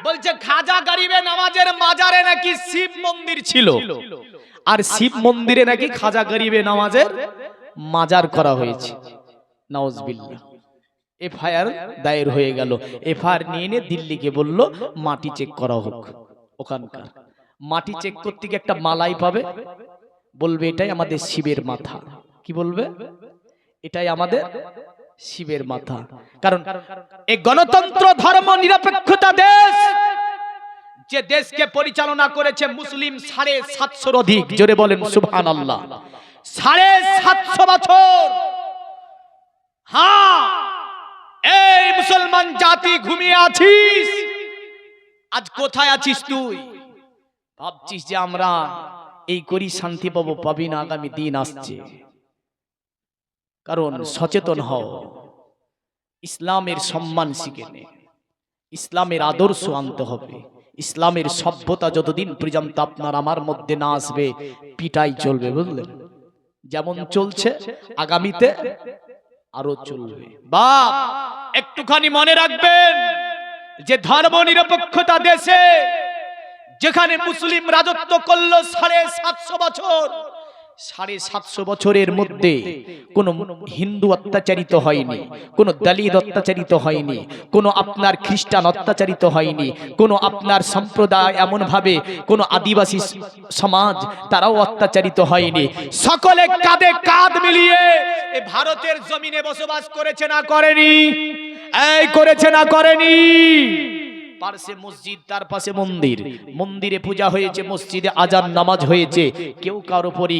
বলছে খাজা গরিবে নওয়াজের মাজারে নাকি শিব মন্দির ছিল, আর শিব মন্দিরে নাকি খাজা গরিবে নওয়াজের মাজার করা হয়েছে। নাউজুবিল্লাহ। এফআইআর দায়ের হয়ে গেল। এফআইআর নিয়ে এনে দিল্লিকে বলল মাটি চেক করা হোক। ওখানকার মাটি চেক করতে গিয়ে একটা মালাই পাবে, বলবে এটাই আমাদের শিবের মাথা। কি বলবে? এটাই আমাদের শিবের মাথা। কারণ এই গণতন্ত্র ধর্ম নিরপেক্ষতা দেশ, যে দেশকে পরিচালনা করেছে মুসলিম ৭৫০ অধিক, জোরে বলেন সুবহানাল্লাহ, ৭৫০ বছর। হ্যাঁ, এই মুসলমান জাতি ঘুমিয়ে আছিস, আজ কোথায় আছিস তুই? ভাবছিস যে আমরা এই করি শান্তি পাবো, পাবি না, আগামী দিন আসছে। কারণ সচেতন হও, ইসলামের সম্মান শিখে নে, ইসলামের আদর্শ আনতে হবে। ইসলামের সভ্যতা যতদিন পর্যন্ত আপনার আমার মধ্যে না আসবে, পিটাই চলবে, বুঝলেন? যেমন চলছে আগামীতে আরো চলবে। বাপ, একটুখানি মনে রাখবেন যে ধর্ম নিরপেক্ষতা দেশে যেখানে মুসলিম রাজত্ব করলো ৭৫০ বছর, ৭৫০ বছরের মধ্যে কোন হিন্দু অত্যাচারিত হয়নি, কোন দলিত অত্যাচারিত হয়নি, কোন আপনার খ্রিস্টান অত্যাচারিত হয়নি, কোন আপনার সম্প্রদায় এমন ভাবে কোন আদিবাসী সমাজ তারাও অত্যাচারিত হয়নি। সকলে কাঁধে কাঁধ মিলিয়ে এই ভারতের জমিনে বসবাস করেছে না করেনি? এই করেছে না করেনি? পাশে মসজিদ, তার পাশে মন্দির, মন্দিরে পূজা হয়েছে, মসজিদে আজান নামাজ হয়েছে, কেউ কারো উপরই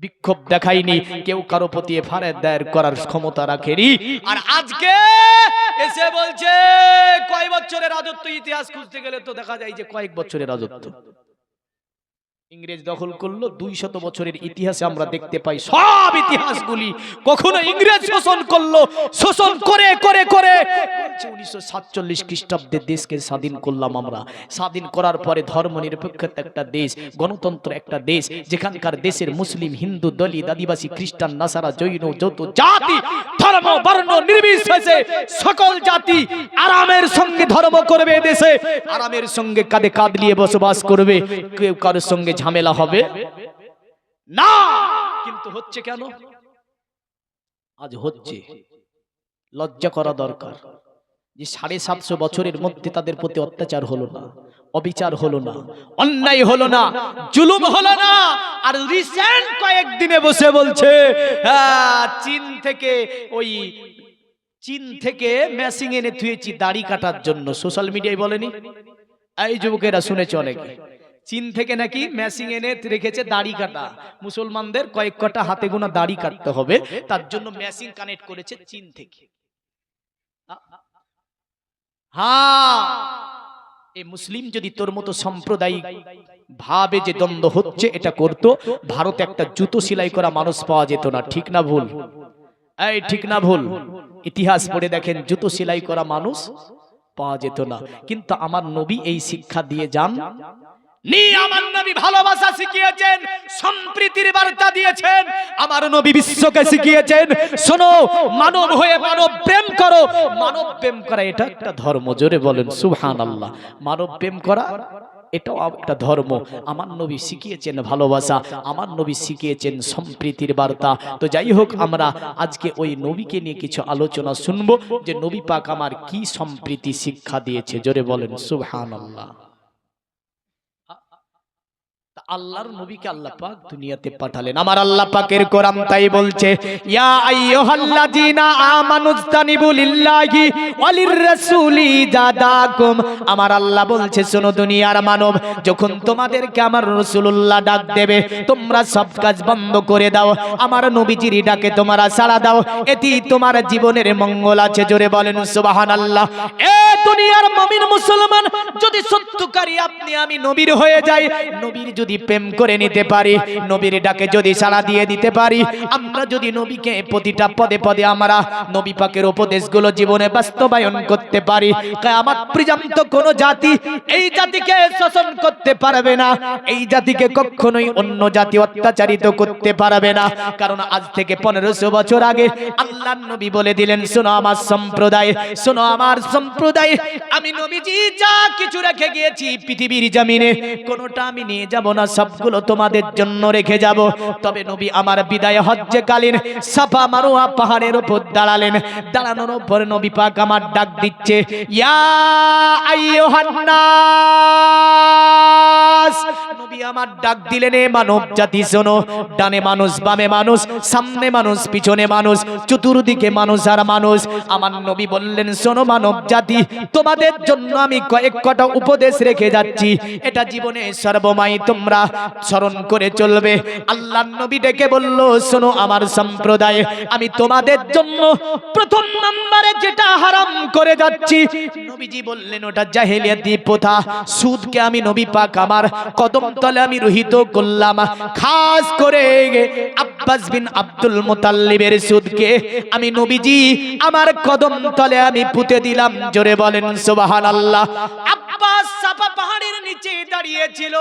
বিক্ষোভ দেখায়নি, কেউ কারো প্রতি এফআইআর দায়ের করার ক্ষমতা রাখেনি। আর আজকে এসে বলছে কয় বছরের রাজত্ব, ইতিহাস খুঁজতে গেলে তো দেখা যায় যে কয়েক বছরের রাজত্ব। ইংরেজ দখল করলো, ২০০ বছরের ইতিহাসে আমরা দেখতে পাই সব ইতিহাসগুলি কখনো ইংরেজ শোষণ করলো, শোষণ করে করে করে ১৯৪৭ খ্রিস্টাব্দে দেশকে স্বাধীন করলাম আমরা। স্বাধীন করার পরে ধর্ম নিরপেক্ষতা একটা দেশ, গণতন্ত্র একটা দেশ, যেখানকার দেশের মুসলিম, হিন্দু, দলিত, আদিবাসী, খ্রিস্টান, নাসারা, জৈন, যত জাতি, ধর্ম, বর্ণ নির্বিশেষে সকল জাতি আরামের সঙ্গে ধর্ম করবে, দেশে আরামের সঙ্গে কাঁধে কাঁধ নিয়ে বসবাস করবে, কেউ কারোর সঙ্গে ঝামেলা হবে না। কিন্তু হচ্ছে কেন? আজ হচ্ছে, লজ্জা করা দরকার যে ৭৫০ বছরের মধ্যে তাদের প্রতি অত্যাচার হলো না, অবিচার হলো না, অন্যায় হলো না, জুলুম হলো না। আর রিসেন্ট কয়েকদিনে বসে বলছে চীন থেকে মেশিন এনে থুয়েছি দাড়ি কাটার জন্য। সোশ্যাল মিডিয়ায় বলেনি? এই যুবকেরা শুনেছ অনেকে, চীন থেকে নাকি মেশিন এনে রেখেছে দাড়ি কাটা, মুসলমানদের কয়েক কটা হাতে গোনা দাড়ি কাটতে হবে, তার জন্য মেশিন কানেক্ট করেছে চীন থেকে। হ্যাঁ, এই মুসলিম যদি তোর মতো সাম্প্রদায়িক ভাবে যে দ্বন্দ্ব হচ্ছে এটা করতো, ভারতে একটা জুতো সেলাই করা মানুষ পাওয়া যেত না। ঠিক না ভুল? এই ঠিক না ভুল? ইতিহাস পড়ে দেখেন, জুতো সেলাই করা মানুষ পাওয়া যেত না। কিন্তু আমার নবী এই শিক্ষা দিয়ে যান নি। আমার নবী ভালোবাসা শিখিয়েছেন, সম্প্রীতির বার্তা দিয়েছেন। আমার নবী বিশ্বকে শিখিয়েছেন, শোনো, মানব হয়ে মানব প্রেম করো। মানব প্রেম করা এটা একটা ধর্ম, জোরে বলেন সুবহানাল্লাহ। মানব প্রেম করা এটাও একটা ধর্ম। আমার নবী শিখিয়েছেন ভালোবাসা, আমার নবী শিখিয়েছেন সম্প্রীতির বার্তা। তো যাই হোক, আমরা আজকে ওই নবীকে নিয়ে কিছু আলোচনা শুনবো, যে নবী পাক আমার কি সম্প্রীতি শিক্ষা দিয়েছে, জোরে বলেন সুবহানাল্লাহ। আল্লাহর নবীকে আল্লাহ পাক দুনিয়াতে পাঠালেন। আমার আল্লাহ পাকের কোরআন তাই বলছে, ইয়া আইয়ুহাল্লাযীনা আমানুস্তানিবু লিল্লাহি ওয়ালির রাসূলি জাদাকুম। আমার আল্লাহ বলছে, শোনো দুনিয়ার মানব, যখন তোমাদেরকে আমার রাসূলুল্লাহ ডাক দেবে, তোমরা সব কাজ বন্ধ করে দাও, আমার নবীজির ডাকে তোমরা সাড়া দাও, এতেই তোমার জীবনের মঙ্গল আছে, জোরে বলেন সুবহানাল্লাহ। এ দুনিয়ার মুমিন মুসলমান, যদি সত্যকারী আপনি আমি নবীর হয়ে যাই, নবীর যদি প্রেম করে নিতে পারি, নবীর ডাকে যদি সাড়া দিয়ে দিতে পারি, আমরা যদি নবীকে প্রতিটা পদে পদে আমরা নবী পাকের উপদেশগুলো জীবনে বাস্তবায়ন করতে পারি, কিয়ামত পর্যন্ত কোন জাতি এই জাতিকে শাসন করতে পারবে না, এই জাতিকে কখনোই অন্য জাতি অত্যাচারিত করতে পারবে না। কারণ আজ থেকে 1500 বছর আগে আল্লাহর নবী বলে দিলেন, শোনো আমার সম্প্রদায়, শোনো আমার সম্প্রদায়, আমি নবীজি যা কিছু রেখে গিয়েছি পৃথিবীর জমিনে কোনোটা আমি নিয়ে যাব না, সবগুলো তোমাদের জন্য রেখে যাব। তবে নবী আমার বিদায় হজ্জে কালীন সাফা মারওয়া পাহাড়ের উপর দাঁড়ালেন, দাঁড়ানোর উপর নবী পাক আমার ডাক দিচ্ছে, ইয়া আইয়ুহান নাস, নবী আমার ডাক দিলেন, এ মানব জাতি শোনো, ডানে মানুষ, বামে মানুষ, সামনে মানুষ, পিছনে মানুষ, চতুর্দিকে মানুষ আর মানুষ। আমার নবী বললেন, শোনো মানব জাতি, তোমাদের জন্য আমি কয়েক কটা উপদেশ রেখে যাচ্ছি, এটা জীবনে সর্বময় তোমরা স্মরণ করে চলবে। আল্লাহর নবী ডেকে বলল, শোনো আমার সম্প্রদায়, আমি তোমাদের জন্য প্রথম নম্বরে যেটা হারাম করে যাচ্ছি, নবীজি বললেন ওটা জাহেলিয়াতি প্রথা, সুদকে আমি নবী পাক আমার কদম তলে আমি রহিত করলাম। খাস করে আব্বাস বিন আব্দুল মুতাল্লিবের সুদকে আমি নবীজি আমার কদম তলে আমি পুঁতে দিলাম। জোরে বলেন সুবহানাল্লাহ। আব্বাস সাফা পাহাড়ের নিচে দাঁড়িয়ে ছিল,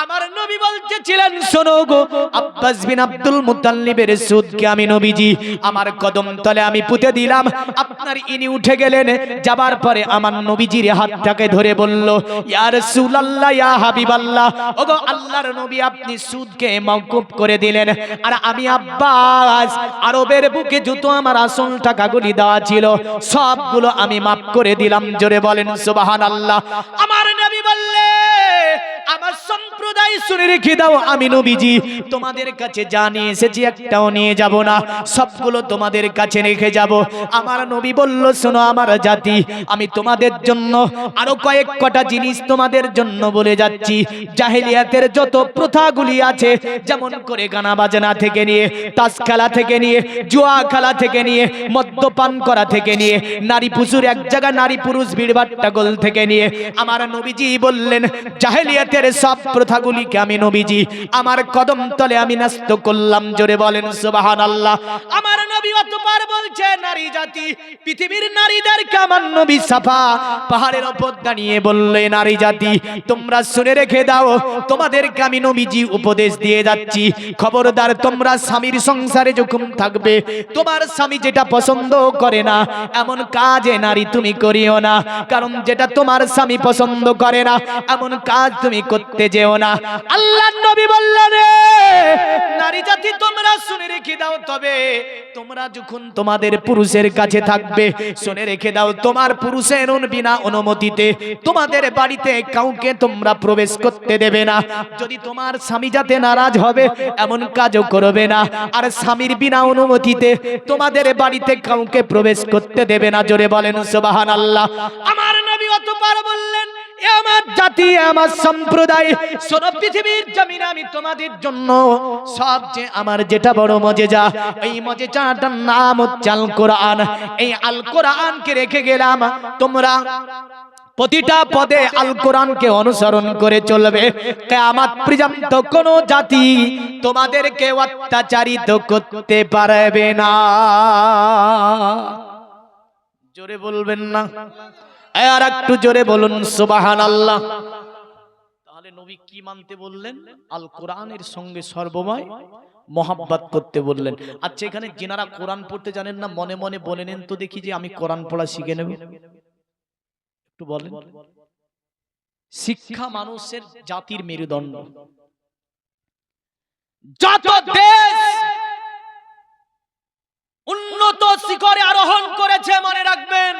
আমার নবী বলতেছিলেন, শোনো গো, আব্বাস বিন আব্দুল মুতাল্লিবের সুদকে আমি নবীজি আমার কদম তলে আমি পুঁতে দিলাম। আপনার ইনি উঠে গেলেন, যাবার পরে আমার নবীজির হাতটাকে ধরে বলল, ইয়া রাসূলুল্লাহ, ইয়া হাবিবাল্লাহ, ওগো আল্লাহর নবী, আপনি সুদকে মাওকুফ করে দিলেন, আর আমি আব্বাস আরবের বুকে যত আমার আসল টাকাগুলি দেওয়া ছিল সবগুলো আমি মাফ করে দিলাম। জোরে বলেন সুবহানাল্লাহ। আমার নবী বললে, আমার সম্প্রদায় শুনে রেখে দাও, আমি নবীজি তোমাদের কাছে যা নিয়ে এসেছি একটাও নিয়ে যাব না, সবগুলো তোমাদের কাছে রেখে যাব। আমার নবী বলল, শোনো আমার জাতি, আমি তোমাদের জন্য আরো কয়েক কটা জিনিস তোমাদের জন্য বলে যাচ্ছি। জাহেলিয়াতের যত প্রথাগুলি আছে, যেমন করে গানা বাজনা থেকে নিয়ে, তাস খেলা থেকে নিয়ে, জুয়া খেলা থেকে নিয়ে, মদ্যপান করা থেকে নিয়ে, নারী পুরুষ এক জায়গা নারী পুরুষ ভিড়ভাট্টাগোল থেকে নিয়ে, আমার নবীজি বললেন জাহেলিয়াতের সব প্রথাগুলিকে আমি নবীজি আমার কদম তলে আমি নষ্ট করলাম। জোরে বলেন সুবহানাল্লাহ। আমার নবী অতঃপর বলছে, নারী জাতি, পৃথিবীর নারীদেরকে আমার নবী সাফা পাহাড়ের উপর দাঁড়িয়ে বললে, নারী জাতি তোমরা শুনে রেখে দাও, তোমাদেরকে আমি নবীজি উপদেশ দিয়ে যাচ্ছি, খবরদার তোমরা স্বামীর সংসারে যখন থাকবে, তোমার স্বামী যেটা পছন্দ করে না এমন কাজে নারী তুমি করিও না, কারণ যেটা তোমার স্বামী পছন্দ করে না এমন কাজ তুমি করতে যেও না। আল্লাহর নবী বললেন, নারী জাতি তোমরা শুনে রেখে দাও, তবে তোমরা যখন তোমাদের পুরুষের কাছে থাকবে, শুনে রেখে দাও, তোমার পুরুষের বিনা অনুমতিতে তোমাদের বাড়িতে কাউকে তোমরা প্রবেশ করতে দেবে না। যদি তোমার স্বামী যাতে নারাজ হবে এমন কাজও করবে না, আর স্বামীর বিনা অনুমতিতে তোমাদের বাড়িতে কাউকে প্রবেশ করতে দেবে না। জোরে বলেন সুবহানাল্লাহ। আমার নবী অতঃপর বললেন, আমার জাতি, আমার সম্প্রদায়, শোনো, পৃথিবীর জমিনে আমি তোমাদের জন্য সবচেয়ে আমার যেটা বড় মজেজা, এই মজেজাটার নাম হচ্ছে আল কোরআন। এই আল কোরআনকে রেখে গেলাম, তোমরা প্রতিটা পদে আল কোরআনকে অনুসরণ করে চলবে। কিয়ামত পর্যন্ত কোন জাতি তোমাদেরকে অত্যাচারিত করতে পারবে না। জোরে বলবেন না? আর একটু জোরে বলুন সুবহানাল্লাহ। তাহলে নবী কি মানতে বললেন? আল কোরআনের সঙ্গে সর্বময় মোহাব্বত করতে বললেন। আচ্ছা, এখানে যিনারা কোরআন পড়তে জানেন না, মনে মনে বলে নেন তো দেখি যে আমি কোরআন পড়া শিখে নেব। একটু বলেন। শিক্ষা মানুষের জাতির মেরুদণ্ড। যত দেশ উন্নত শিখরে আরোহণ করেছে, মনে রাখবেন,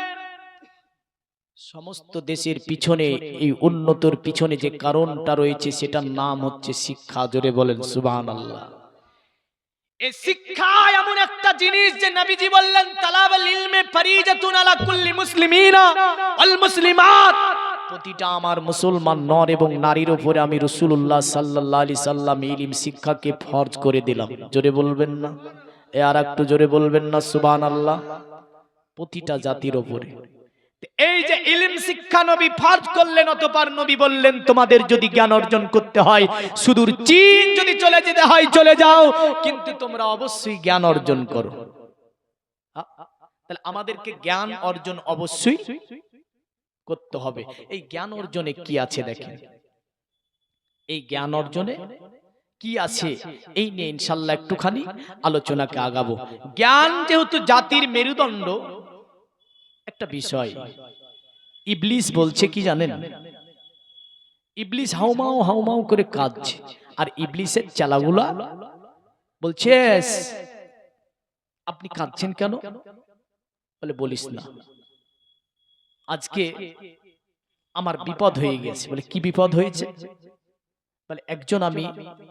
সমস্ত দেশের পিছনে, এই উন্নতর পিছনে যে কারণটা রয়েছে সেটার নাম হচ্ছে শিক্ষা। জোরে বলেন সুবহানাল্লাহ। এই শিক্ষা এমন একটা জিনিস যে নবীজি বললেন, তালাবুল ইলমি ফরিজাতুন আলা কুল্লি মুসলিমিনা ওয়াল মুসলিমাত। প্রতিটা আমার মুসলমান নর এবং নারীর উপরে আমি রাসূলুল্লাহ সাল্লাল্লাহু আলাইহি সাল্লাম ইলম শিক্ষাকে ফরজ করে দিলাম। জোরে বলবেন না? আর একটু জোরে বলবেন না সুবহানাল্লাহ। প্রতিটা জাতির উপরে, এই যে ইলম শিক্ষা নবী ফরজ করলেন, অতঃপর নবী বললেন তোমাদের যদি জ্ঞান অর্জন করতে হয়, সুদূর চীন যদি চলে যেতে হয় চলে যাও, কিন্তু তোমরা অবশ্যই জ্ঞান অর্জন করো। তাহলে আমাদেরকে জ্ঞান অর্জন অবশ্যই করতে হবে। এই জ্ঞান অর্জনে কি আছে দেখেন, এই জ্ঞান অর্জনে কি আছে এই নিয়ে ইনশাআল্লাহ একটুখানি আলোচনাকে আগাবো। জ্ঞান যেহেতু জাতির মেরুদণ্ড, একটা বিষয় ইবলিস বলছে কি জানেন, ইবলিস হাউমাউ হাউমাউ করে কাঁদছে, আর ইবলিসের চালাগুলা বলছে আপনি কাঁদছেন কেন? বলে বলিস না, আজকে আমার বিপদ হয়ে গেছে। বলে কি বিপদ হয়েছে? বলে একজন আমি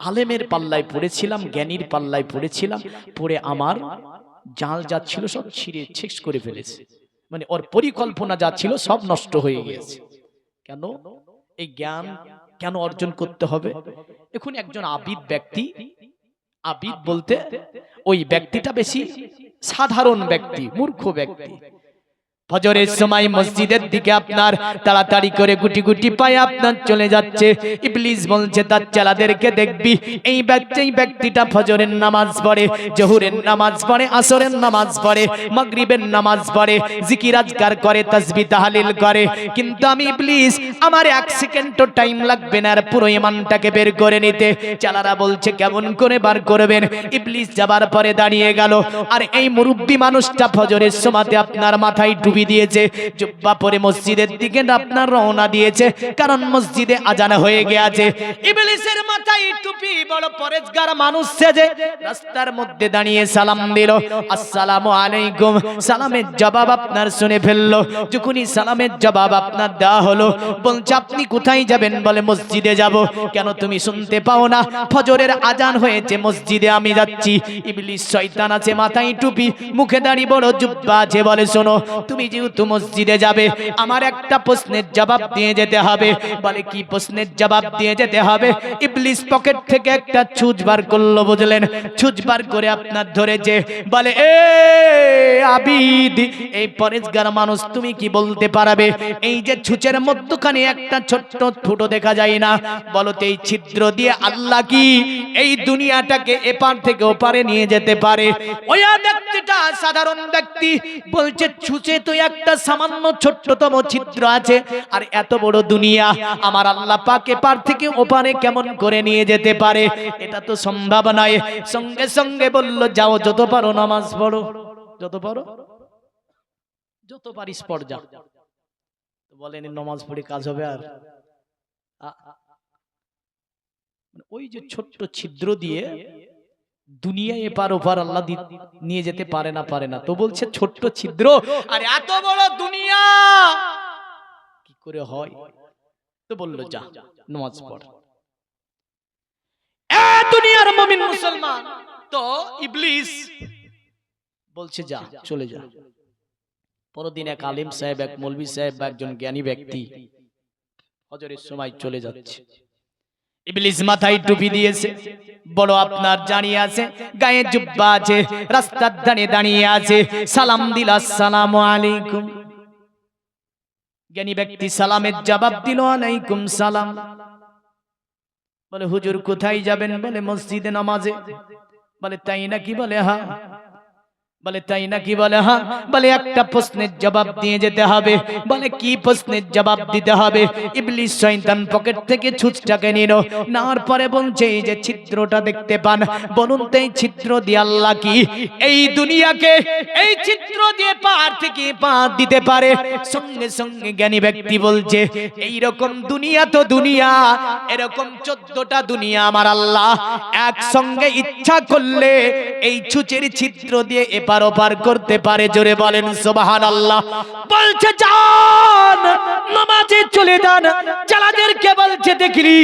আলেমের পাল্লায় পড়েছিলাম, জ্ঞানীর পাল্লায় পড়েছিলাম, পড়ে আমার জাল যা ছিল সব ছিঁড়ে শেষ করে ফেলেছে, মানে ওর পরিকল্পনা যা ছিল সব নষ্ট হয়ে গেছে। কেন? এই জ্ঞান কেন অর্জন করতে হবে? এখন একজন আবিদ ব্যক্তি, আবিদ বলতে ওই ব্যক্তিটা বেশি সাধারণ ব্যক্তি, মূর্খ ব্যক্তি, ফজরের সময় মসজিদের দিকে আপনার তাড়াতাড়ি করে গুটি গুটি পায়ে আপনার চলে যাচ্ছে। ইবলিস বলছে তার চেলাদেরকে দেখবি এই ব্যক্তিটা ফজরের নামাজ পড়ে, জোহরের নামাজ পড়ে, আসরের নামাজ পড়ে, মাগরিবের নামাজ পড়ে, জিকির আজকার করে, তাসবিহ তাহলিল করে, কিন্তু আমি ইবলিস আমার এক সেকেন্ডও টাইম লাগবে না আর পুরো ঈমানটাকে বের করে নিতে। চেলারা বলছে কেমন করে বার করবেন? ইবলিস যাবার পরে দাঁড়িয়ে গেল, আর এই মুরব্বী মানুষটা ফজরের সময়তে আপনার মাথায় দিয়েছে, জুব্বা পরে মসজিদের দিকে আপনার রওনা দিয়েছে, কারণ মসজিদে আজান হয়ে গিয়েছে। ইবলিসের মাথায় টুপি, বড় পরেজগার মানুষ সেজে রাস্তার মধ্যে দাঁড়িয়ে সালাম দিল, আসসালামু আলাইকুম। সালামের জবাব আপনার শুনে ফেললো। যখনই সালামের জবাব আপনার দেওয়া হলো, বলছে আপনি কোথায় যাবেন? বলে মসজিদে যাব। কেন তুমি শুনতে পাও না? ফজরের আজান হয়েছে, মসজিদে আমি যাচ্ছি। ইবলিস শয়তান আছে, মাথায় টুপি, মুখে দাড়ি, বড় জুব্বা আছে, বলে শোনো তুমি যেহেতু মসজিদে যাবে, আমার একটা প্রশ্নের জবাব দিয়ে যেতে হবে। বলে কি প্রশ্নের জবাব দিয়ে যেতে হবে? ইবলিস পকেট থেকে একটা ছুঁচ বার করলো, বুঝলেন? ছুঁচ বার করে আপনার ধরেছে, বলে এ আবিদ, এই পরেজগার মানুষ, তুমি কি বলতে পারবে এই যে ছুঁচের মধ্যখানে একটা ছোট্ট ফুটো দেখা যায় না, বলো তো এই ছিদ্র দিয়ে আল্লাহ কি এই দুনিয়াটাকে এপার থেকে ওপারে নিয়ে যেতে পারে? ওই ব্যক্তিটা সাধারণ ব্যক্তি বলছে ছুঁচে তো একটা সামান্য ছোট্টতম ছিদ্র আছে, আর এত বড় দুনিয়া আমার আল্লাহ পাক এপার থেকে ওপারে কেমন করে নিয়ে যেতে পারে? এটা তো সম্ভব নয়। সঙ্গে সঙ্গে বলল যাও, যত পারো নামাজ পড়ো, যত পারো, যত পারিস পড় যা। বলেন নামাজ পড়ে কাজ হবে? আর ওই যে ছোট্ট ছিদ্র দিয়ে দুনিয়া এপার ওপার আল্লাহ নিয়ে যেতে পারে না, পারে না। তো বলছে ছোট্ট ছিদ্র আর এত বড় দুনিয়া কি করে হয়? তো বলল যা নামাজ পড়। এ দুনিয়ার মুমিন মুসলমান, তো ইবলিস বলছে যা, চলে যা। পরদিন এক আলিম সাহেব, এক মৌলভী সাহেব, একজন জ্ঞানী ব্যক্তি ফজরের সময় চলে যাচ্ছে। ইবলিস মাথায় টুপি দিয়েছে, বড় আপনার জানিয়ে আছে, গায়ে জুব্বা আছে, রাস্তার ধারে দাঁড়িয়ে আছে, সালাম দিল, আসসালামু আলাইকুম। জ্ঞানী ব্যক্তি সালামের জবাব দিল, আলাইকুম সালাম। বলে হুজুর কোথায় যাবেন? বলে মসজিদে নামাজে। বলে তাই নাকি? বলে হ্যাঁ। বলে তাই নাকি? বলে হ্যাঁ। বলে একটা প্রশ্নের জবাব দিয়ে যেতে হবে। বলে কি প্রশ্নের জবাব দিতে হবে? ইবলিস শয়তান পকেট থেকে ছুঁচটাকে নিল, নেওয়ার পরে বলছে এই যে ছিদ্রটা দেখতে পান, বলুন তো এই ছিদ্র দিয়ে আল্লাহ কি এই দুনিয়াকে এই ছিদ্র দিয়ে পার থেকে পার দিতে পারে? সঙ্গে সঙ্গে জ্ঞানী ব্যক্তি বলছে এই রকম দুনিয়া তো দুনিয়া, এরকম 14টা দুনিয়া আমার আল্লাহ একসঙ্গে ইচ্ছা করলে এই ছুঁচের ছিদ্র দিয়ে এপার ওপার করতে পারে। জোরে বলেন সুবহানাল্লাহ। বলছে যান নামাজে চলে যান। চালাদেরকে বলছে দেখলি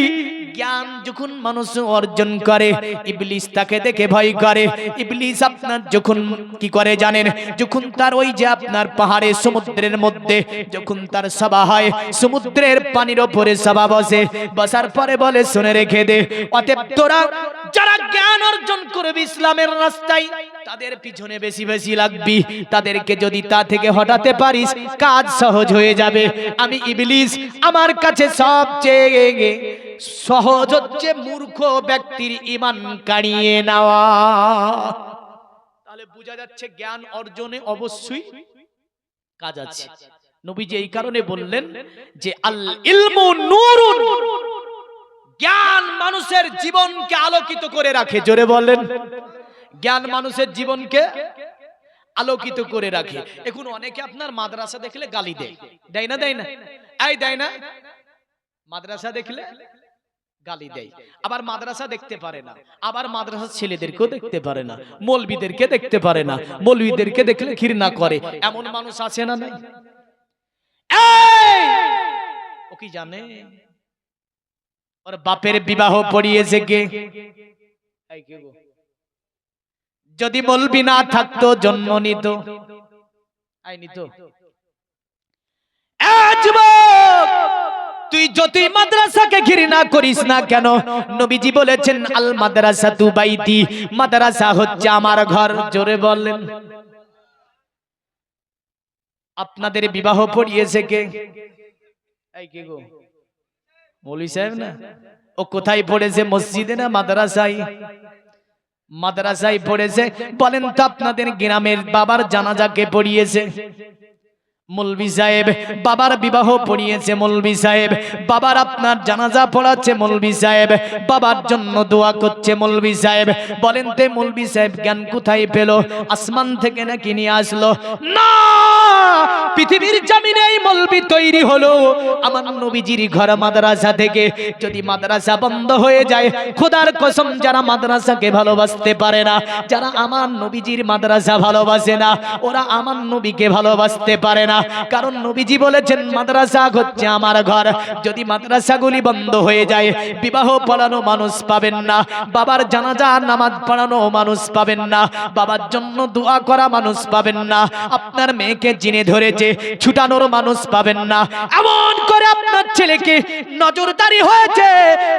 জ্ঞান যখন মানুষ অর্জন করে, ইবলিস তাকে দেখে ভয় করে। ইবলিস আপনার যখন কি করে জানেন, যখন তার ওই যে আপনার পাহাড়ে সমুদ্রের মধ্যে যখন তার সভা হয়, সমুদ্রের পানির ওপরে সভা বসে, বসার পরে বলে শুনে রেখে দে, অতএব তোরা যারা জ্ঞান অর্জন করবে ইসলামের রাস্তায় তাদের পিছনে বেশি বেশি লাগবি, তাদেরকে যদি তা থেকে হটাতে পারিস কাজ সহজ হয়ে যাবে। আমি ইবলিস, আমার কাছে সবচেয়ে সহজ হচ্ছে মূর্খ ব্যক্তির ঈমান কাড়িয়ে নেওয়া। তাহলে বোঝা যাচ্ছে জ্ঞান অর্জনে অবশ্যই কাজ আছে। নবীজি এই কারণে বললেন যে আল ইলমু নূরুন, জ্ঞান মানুষের জীবনকে আলোকিত করে রাখে। জোরে বলেন, জ্ঞান মানুষের জীবনকে আলোকিত করে রাখে। এখন অনেকে আপনার মাদ্রাসা দেখলে গালি দেয়, দেয় না? দেয় না? এই দেয় না? মাদ্রাসা দেখলে গালি দেয়, আবার মাদ্রাসা দেখতে পারে না, আবার মাদ্রাসার ছেলেদেরকেও দেখতে পারে না, মৌলবীদেরকে দেখতে পারে না, মৌলবীদেরকে দেখলে ঘৃণা করে। এমন মানুষ আছে না? নাই? ও কি জানে ওর বাপের বিবাহ পড়িয়েছে কে? যদি মৌলবী না থাকতো জন্ম নিত, নিত। তুই যতই মাদ্রাসাকে ঘৃণা করিস না কেন, নবীজি বলেছেন আল মাদ্রাসাতু বাইতি, মাদ্রাসা হচ্ছে আমার ঘর। জোরে বলেন। আপনাদের বিবাহ পড়িয়েছে কে? এই কে গো? মৌলভী সাহেব না? ও কোথায় পড়েছে, মসজিদে না মাদ্রাসায়? মাদ্রাসায় পড়েছে। বলেন তো আপনাদের গ্রামের বাবার জানাজাকে পড়িয়েছে? মৌলভী সাহেব। বাবার বিবাহ পড়িয়েছে মৌলভী সাহেব, বাবার আপনার জানাজা পড়াচ্ছে মৌলভী সাহেব, বাবার জন্য দোয়া করছে মৌলভী সাহেব। বলেন তো মৌলভী সাহেব জ্ঞান কোথায় পেল? আসমান থেকে নাকি নিয়ে আসলো? না, পৃথিবীর জমিনে এই মৌলভী তৈরি হলো আমার নবীজির ঘর মাদ্রাসা থেকে। যদি মাদ্রাসা বন্ধ হয়ে যায়, খোদার কসম যারা মাদ্রাসাকে ভালোবাসতে পারে না, যারা আমার নবীজির মাদ্রাসা ভালোবাসে না, ওরা আমার নবীকে ভালোবাসতে পারে না। কারণ নবীজি বলেছেন মাদ্রাসা হচ্ছে আমার ঘর। যদি মাদ্রাসাগুলি বন্ধ হয়ে যায়, বিবাহ পড়ানো মানুষ পাবেন না, বাবার জানাজা নামাজ পড়ানো মানুষ পাবেন না, বাবার জন্য দোয়া করা মানুষ পাবেন না, আপনার মেয়েকে জিনে ধরেছে ছুটানোর মানুষ পাবেন না, এমন করে আপনার ছেলেকে নজরদারি হয়েছে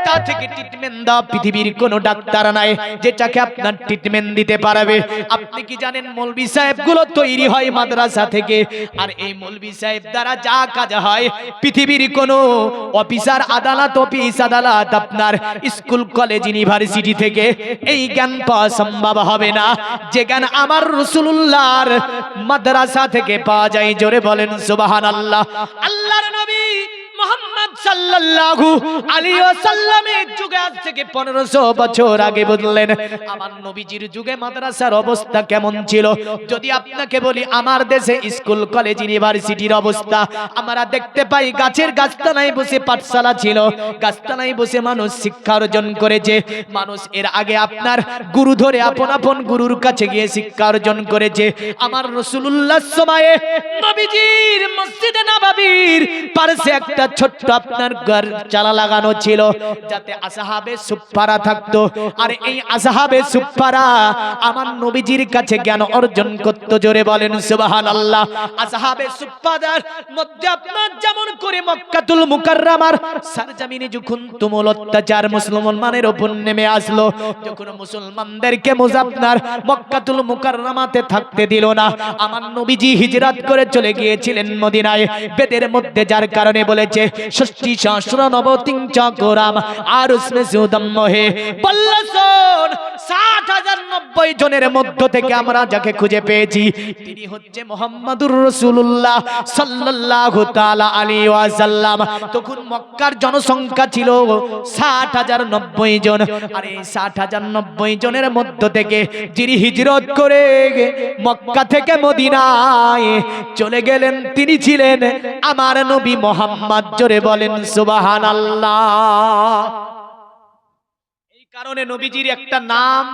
তা থেকে ট্রিটমেন্ট দাও পৃথিবীর কোনো ডাক্তার নাই যেটাকে আপনার ট্রিটমেন্ট দিতে পারবে। আপনি কি জানেন মৌলভী সাহেব গুলো তৈরি হয় মাদ্রাসা থেকে? আর এই মৌলভী সাহেব দ্বারা যা কাজ হয় পৃথিবীর কোনো অফিসার আদালত, অফিস আদালত, আপনার স্কুল কলেজ ইউনিভার্সিটি থেকে এই জ্ঞান পাওয়া সম্ভব হবে না যে জ্ঞান আমার রাসূলুল্লাহর মাদ্রাসা থেকে পাওয়া যায়। জোরে বলেন সুবহানাল্লাহ। আল্লাহর নবী মুহাম্মদ সাল্লাল্লাহু আলাইহি ওয়াসাল্লামের যুগে আজ থেকে 1500 বছর আগে বললেন আমার নবীজির যুগে মাদ্রাসার অবস্থা কেমন ছিল। যদি আপনাকে বলি আমার দেশে স্কুল কলেজ ইউনিভার্সিটির অবস্থা, আমরা দেখতে পাই গাছের গাছতলায় বসে পাঠশালা ছিল, গাছতলায় বসে মানুষ শিক্ষা অর্জন করেছে। মানুষ এর আগে আপনার গুরু ধরে আপন আপন গুরুর কাছে গিয়ে শিক্ষা অর্জন করেছে। আমার রাসূলুল্লাহর সময়ে নবীজির মসজিদে নববীর পাশে একটা ছোট্ট আপনার ঘর চালা লাগানো ছিল যাতে আসহাবে সুফফারা থাকতো। আর এই আসহাবে সুফফারা আমার নবীজির কাছে জ্ঞান অর্জন করত। জোরে বলেন সুবহানাল্লাহ। আসহাবে সুফফাদার মধ্যে আপনার যেমন করে মক্কাতুল মুকাররমার সরজমিনে যখন তুমুল অত্যাচার মুসলমানদের উপর নেমে আসলো, যখন মুসলমানদেরকে আপনার মক্কাতুল মুকাররমাতে থাকতে দিল না, আমার নবীজি হিজরত করে চলে গিয়েছিলেন মদিনায়। বেদের মধ্যে যার কারণে বলেছে ষষ্ঠী সহস্র নবতিং চকরাম আর উসমে সুদম হে বল্লসন 60,090 জনের মধ্য থেকে আমরা যাকে খুঁজে পেয়েছি তিনি হচ্ছে মুহাম্মাদুর রাসূলুল্লাহ সাল্লাল্লাহু তাআলা আলাইহি ওয়াসাল্লাম। তখন মক্কার জনসংখ্যা ছিল 60,090 জন। আর এই 60,090 জনের মধ্য থেকে যিনি হিজরত করে মক্কা থেকে মদিনায় চলে গেলেন তিনি ছিলেন আমার নবী মুহাম্মদ। জোরে বলেন সুবহানাল্লাহ। এই কারণে নবীজির একটা নাম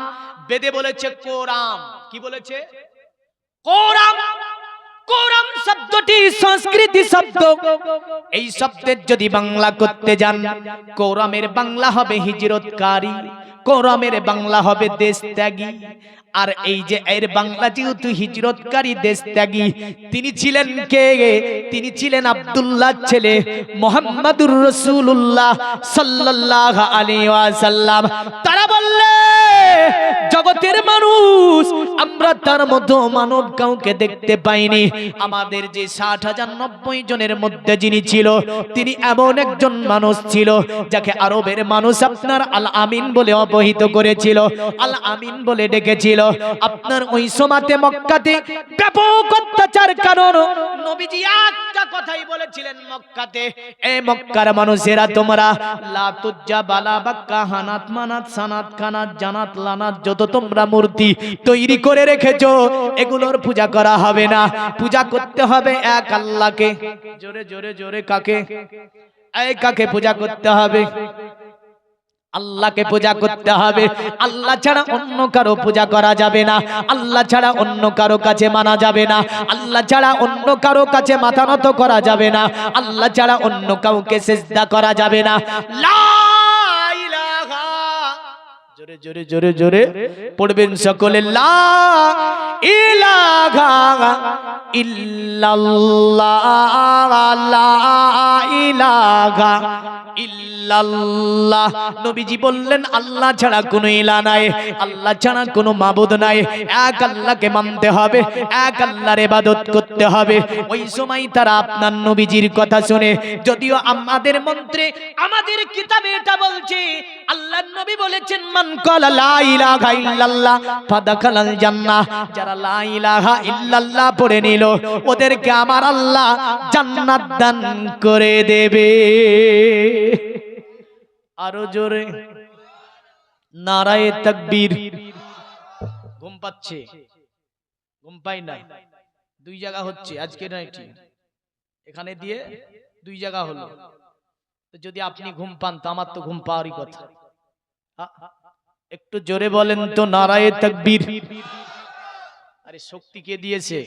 বেদে বলেছে কোরআন। কি বলেছে? কোরআন। কোরআন শব্দটি সংস্কৃতি শব্দ, এই শব্দের যদি বাংলা করতে যান, কোরআনের বাংলা হবে হিজরতকারী, কোরআনের বাংলা হবে দেশত্যাগী। আর এই যে এর বাংলা যেহেতু হিজরতকারী দেশত্যাগী, তিনি ছিলেন কে? তিনি ছিলেন আব্দুল্লাহ ছেলে মুহাম্মাদুর রাসূলুল্লাহ সাল্লাল্লাহু আলাইহি ওয়াসাল্লাম। তারা বললে জগতের মানুষ, আমরা তার মতো মানব কাউকে দেখতে পাইনি। আমাদের যে 60,090 জনের মধ্যে যিনি ছিল, তিনি এমন একজন মানুষ ছিল যাকে আরবের মানুষ আপনার আল আমিন বলে অবহিত করেছিল, আল আমিন বলে ডেকেছিল। আপনার ওই সময়তে মক্কাতে ব্যাপক অত্যাচার, কারণ নবীজি একটা কথাই বলেছিলেন মক্কাতে, এই মক্কার মানুষেরা তোমরা লা তুজ্জা বালা বাক্কা হানাত মানাত সানাত খানাত জানাত লানাত যত তোমরা মূর্তি তৈরি করে রেখেছো, এগুলোর পূজা করা হবে না, পূজা করতে হবে এক আল্লাহকে। জোরে জোরে জোরে কাকে? এই কাকে পূজা করতে হবে? আল্লাহকে পূজা করতে হবে। আল্লাহ ছাড়া অন্য কারো পূজা করা যাবে না, আল্লাহ ছাড়া অন্য কারো কাছে মানা যাবে না, আল্লাহ ছাড়া অন্য কারো কাছে মাথা নত করা যাবে না, আল্লাহ ছাড়া অন্য কাউকে সিজদা করা যাবে না। লা ইলাহা, জোরে জোরে জোরে জোরে পড়বেন সকলে, লা ইলাহা ইল্লাল্লাহ, লা ইলাহা ইল্লাল্লাহ। নবীজি বললেন আল্লাহ ছাড়া কোনো ইলাহ নাই, আল্লাহ ছাড়া কোনো মাবুদ নাই, এক আল্লাহকে মানতে হবে, এক আল্লাহর ইবাদত করতে হবে। ওই সময় তারা আপনার নবীজির কথা শুনে, যদিও আমাদের মন্ত্রে আমাদের কিতাবে এটা বলছে, আল্লাহর নবী বলেছেন মান ক্বালা লা ইলাহা ইল্লাল্লাহ ফাদাখালাল জান্নাহ, যারা লা ইলাহা ইল্লাল্লাহ পড়ে নিল ওদেরকে আমার আল্লাহ জান্নাত দান করে দেবে। আরো জোরে নারায়ে তাকবীর। ঘুম পাচ্ছে? ঘুম পাই না, দুই জায়গা হচ্ছে আজকে নাইটি, এখানে দিয়ে দুই জায়গা হলো। তো যদি আপনি ঘুম পান তো আমার তো ঘুম পাওয়ারই কথা। একটু জোরে বলেন তো নারায়ে তাকবীর। আরে শক্তি কে দিয়েছে?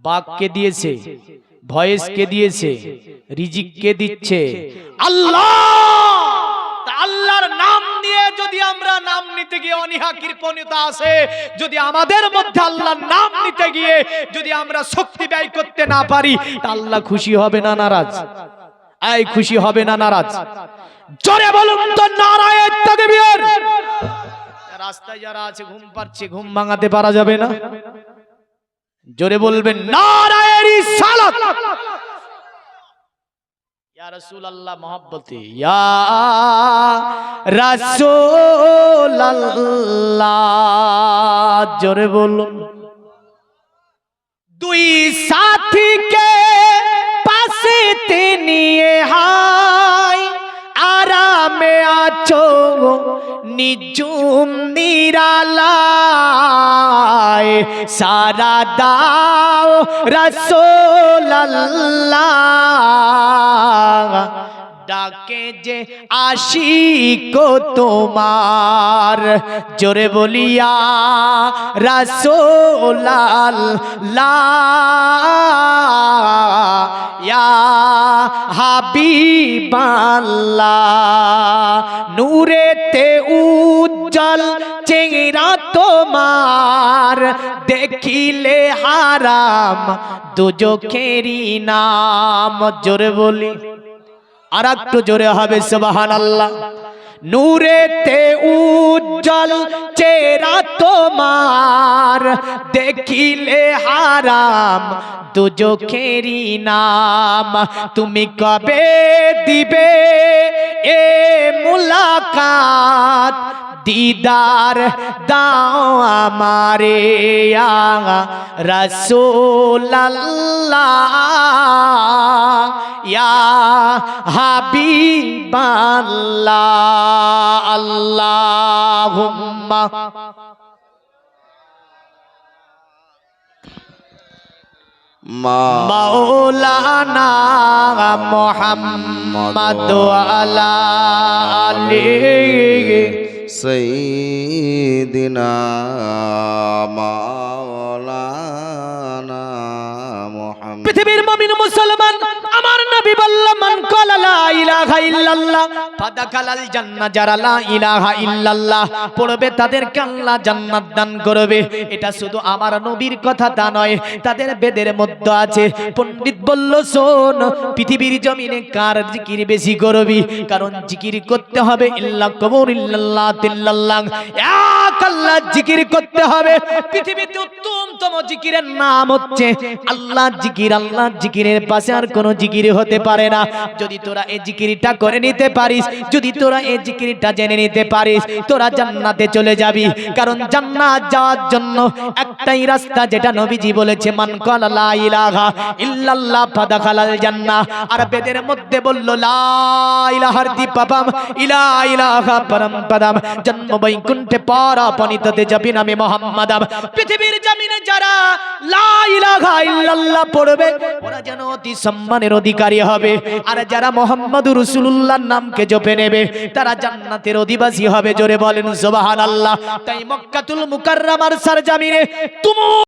বাক কে দিয়েছে? ভয়েস কে দিয়েছে? রিজিক কে দিচ্ছে? আল্লাহ। আল্লাহর নাম নিয়ে যদি আমরা নাম নিতে গিয়ে অনীহা কৃপণতা আসে, যদি আমাদের মধ্যে আল্লাহর নাম নিতে গিয়ে যদি আমরা শক্তি ব্যয় করতে না পারি, তা আল্লাহ খুশি হবে না নারাজ? এই খুশি হবে না নারাজ? জোরে বলুন তো নারায়ে তাকবীর। রাস্তায় যারা আছে ঘুম পাচ্ছে, ঘুম ভাঙাতে পারা যাবে না? জোরে বলবেন নারায়ে রিসালাত। ইয়া রাসূলুল্লাহ মহব্বতে, ইয়া রাসূলুল্লাহ, জোরে বলুন। দুই সাথীকে পাশেতে নিয়ে হাই আরামে আছো নিঝুম নিরালায়, সারা দাও রাসূলুল্লাহ, ডাকে যে আশিক তোমার, জোরে বলিয়া রাসূলুল্লাহ, ইয়া হাবিবাল্লাহ, নূরেতে উজ্জ্বল চেহারা তোমার, দেখিলে হারাম দুজখেরই নাম। জোরে বলি, আর একটু জোরে হবে সুবহানাল্লাহ। নূরেতে উজ্জ্বল চেহারা তোমার, দেখিলে হারাম দুজখেরই নাম। তুমি কবে দিবে এ মুলাকাত, দিদার দাও আমারে ইয়া রাসূলুল্লাহ, ইয়া হাবিবাল্লাহ। আল্লাহুম্মা মাওলানা মুহাম্মদ আলা আলিহি সাইয়্যিদিনা মাওলানা মুমিন মুসলমান, আমার নবী বলল মান ক্বালা লা ইলাহা ইল্লাল্লাহ ফাদাখালাল জান্নাহ, যারা লা ইলাহা ইল্লাল্লাহ পড়বে তাদেরকে আল্লাহ জান্নাত দান করবে। এটা শুধু আমার নবীর কথা তা নয়, তাদের বেদের মধ্যে আছে। পণ্ডিত বলল শোন, পৃথিবীর জমিনে কার জিকির বেশি করবি? কারণ জিকির করতে হবে ইল্লা কবর ইল্লাল্লাহ তিল্লাল্লাহ, এক আল্লাহ জিকির করতে হবে। পৃথিবীতে উত্তমতম জিকিরের নাম হচ্ছে আল্লাহ জিকির। আল্লাহ জিকিরের পাশে আর কোনো জিকির হতে পারে না। যদি তোরা এই জিকিরটা করে নিতে পারিস, যদি তোরা এই জিকিরটা জেনে নিতে পারিস, তোরা জান্নাতে চলে যাবি। কারণ জান্নাত যাওয়ার জন্য একটাই রাস্তা, যেটা নবীজি বলেছে মান ক্বালা লা ইলাহা ইল্লাল্লাহ ফাদাখালাল জান্নাহ। আর বেদের মধ্যে বলল লা ইলাহার দীপাপাম ইলা ইলাহা পরমপদম, জন্ম বৈকুণ্ঠে পরপনিততে যাবি নামে মুহাম্মাদাম। পৃথিবীর জমিনে যারা লা ইলাহা ইল্লাল্লাহ পড়বে ওরা যেন অতি সম্মানের অধিকারী হবে। আর যারা মুহাম্মাদুর রাসূলুল্লাহর নামকে জপে নেবে তারা জান্নাতের অধিবাসী হবে। জোরে বলেন সুবহানাল্লাহ। তাই মক্কাতুল মুকাররমার সরজমিনে তুমুল